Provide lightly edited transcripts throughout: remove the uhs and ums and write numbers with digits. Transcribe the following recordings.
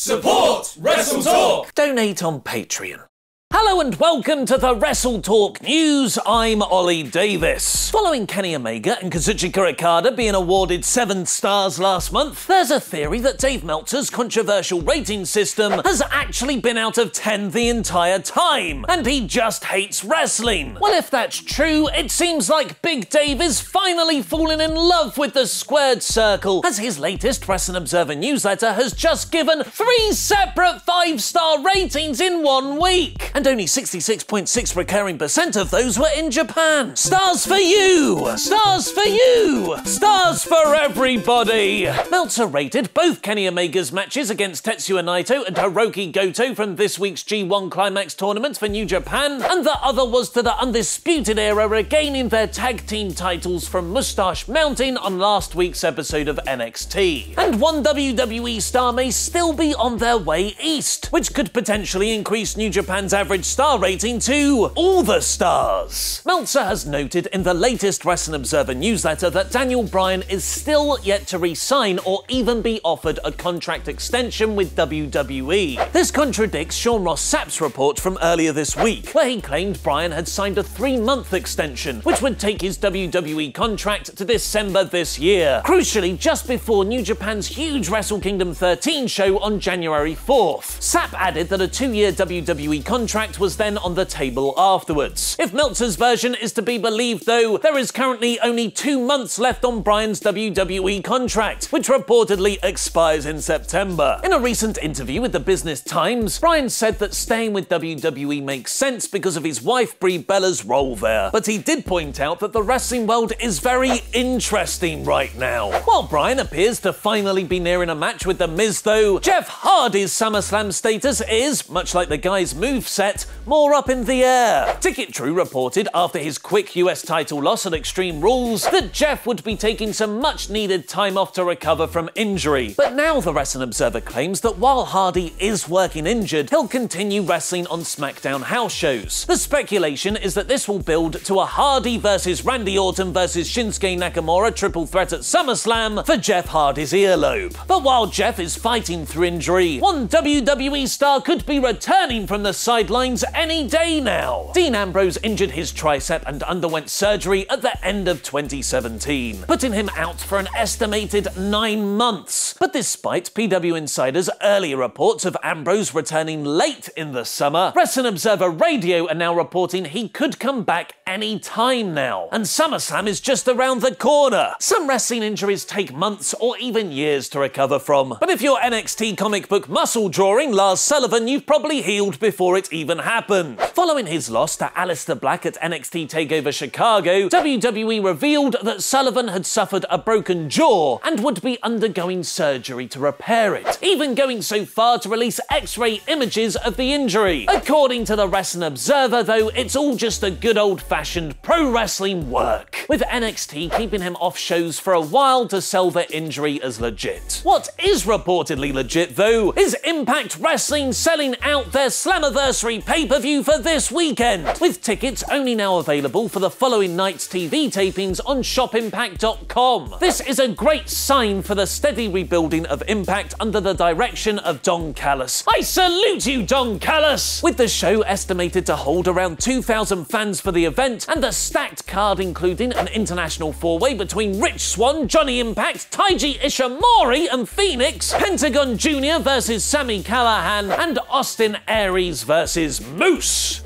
Support WrestleTalk! Donate on Patreon. Hello and welcome to the WrestleTalk News. I'm Ollie Davis. Following Kenny Omega and Kazuchika Okada being awarded 7 stars last month, there's a theory that Dave Meltzer's controversial rating system has actually been out of 10 the entire time, and he just hates wrestling. Well, if that's true, it seems like Big Dave is finally falling in love with the squared circle, as his latest Wrestling Observer newsletter has just given 3 separate 5-star ratings in 1 week. And only 66.6 recurring % of those were in Japan. Stars for you! Stars for you! Stars for everybody! Meltzer rated both Kenny Omega's matches against Tetsuya Naito and Hiroki Goto from this week's G1 Climax tournament for New Japan, and the other was to the Undisputed Era regaining their tag team titles from Mustache Mountain on last week's episode of NXT. And one WWE star may still be on their way east, which could potentially increase New Japan's average star rating to all the stars. Meltzer has noted in the latest Wrestling Observer newsletter that Daniel Bryan is still yet to re-sign or even be offered a contract extension with WWE. This contradicts Sean Ross Sapp's report from earlier this week, where he claimed Bryan had signed a 3-month extension, which would take his WWE contract to December this year. Crucially, just before New Japan's huge Wrestle Kingdom 13 show on January 4th. Sapp added that a 2-year WWE contract was then on the table afterwards. If Meltzer's version is to be believed, though, there is currently only 2 months left on Bryan's WWE contract, which reportedly expires in September. In a recent interview with the Business Times, Bryan said that staying with WWE makes sense because of his wife Brie Bella's role there, but he did point out that the wrestling world is very interesting right now. While Bryan appears to finally be nearing a match with The Miz, though, Jeff Hardy's SummerSlam status is, much like the guy's moveset, more up in the air. Ticket True reported after his quick US title loss at Extreme Rules that Jeff would be taking some much needed time off to recover from injury. But now the Wrestling Observer claims that while Hardy is working injured, he'll continue wrestling on SmackDown house shows. The speculation is that this will build to a Hardy versus Randy Orton versus Shinsuke Nakamura triple threat at SummerSlam for Jeff Hardy's earlobe. But while Jeff is fighting through injury, one WWE star could be returning from the sidelines any day now. Dean Ambrose injured his tricep and underwent surgery at the end of 2017, putting him out for an estimated 9 months. But despite PW Insider's earlier reports of Ambrose returning late in the summer, Wrestling Observer Radio are now reporting he could come back any time now, and SummerSlam is just around the corner. Some wrestling injuries take months or even years to recover from, but if you're NXT comic book muscle drawing Lars Sullivan, you've probably healed before it even happened. Following his loss to Aleister Black at NXT TakeOver Chicago, WWE revealed that Sullivan had suffered a broken jaw and would be undergoing surgery to repair it, even going so far to release X-ray images of the injury. According to the Wrestling Observer, though, it's all just a good old-fashioned pro wrestling work, with NXT keeping him off shows for a while to sell their injury as legit. What is reportedly legit, though, is Impact Wrestling selling out their Slammiversary pay-per-view for this weekend, with tickets only now available for the following night's TV tapings on shopimpact.com. This is a great sign for the steady rebuilding of Impact under the direction of Don Callis. I salute you, Don Callis! With the show estimated to hold around 2,000 fans for the event, and a stacked card including an international four-way between Rich Swann, Johnny Impact, Taiji Ishimori and Phoenix, Pentagon Jr. versus Sami Callihan, and Austin Aries versus Moose.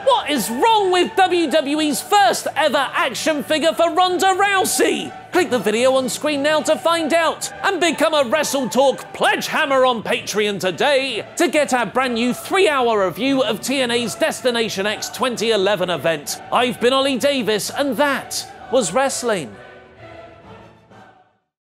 What is wrong with WWE's first ever action figure for Ronda Rousey? Click the video on screen now to find out, and become a WrestleTalk pledge hammer on Patreon today to get our brand new 3-hour review of TNA's Destination X 2011 event. I've been Ollie Davis, and that was wrestling.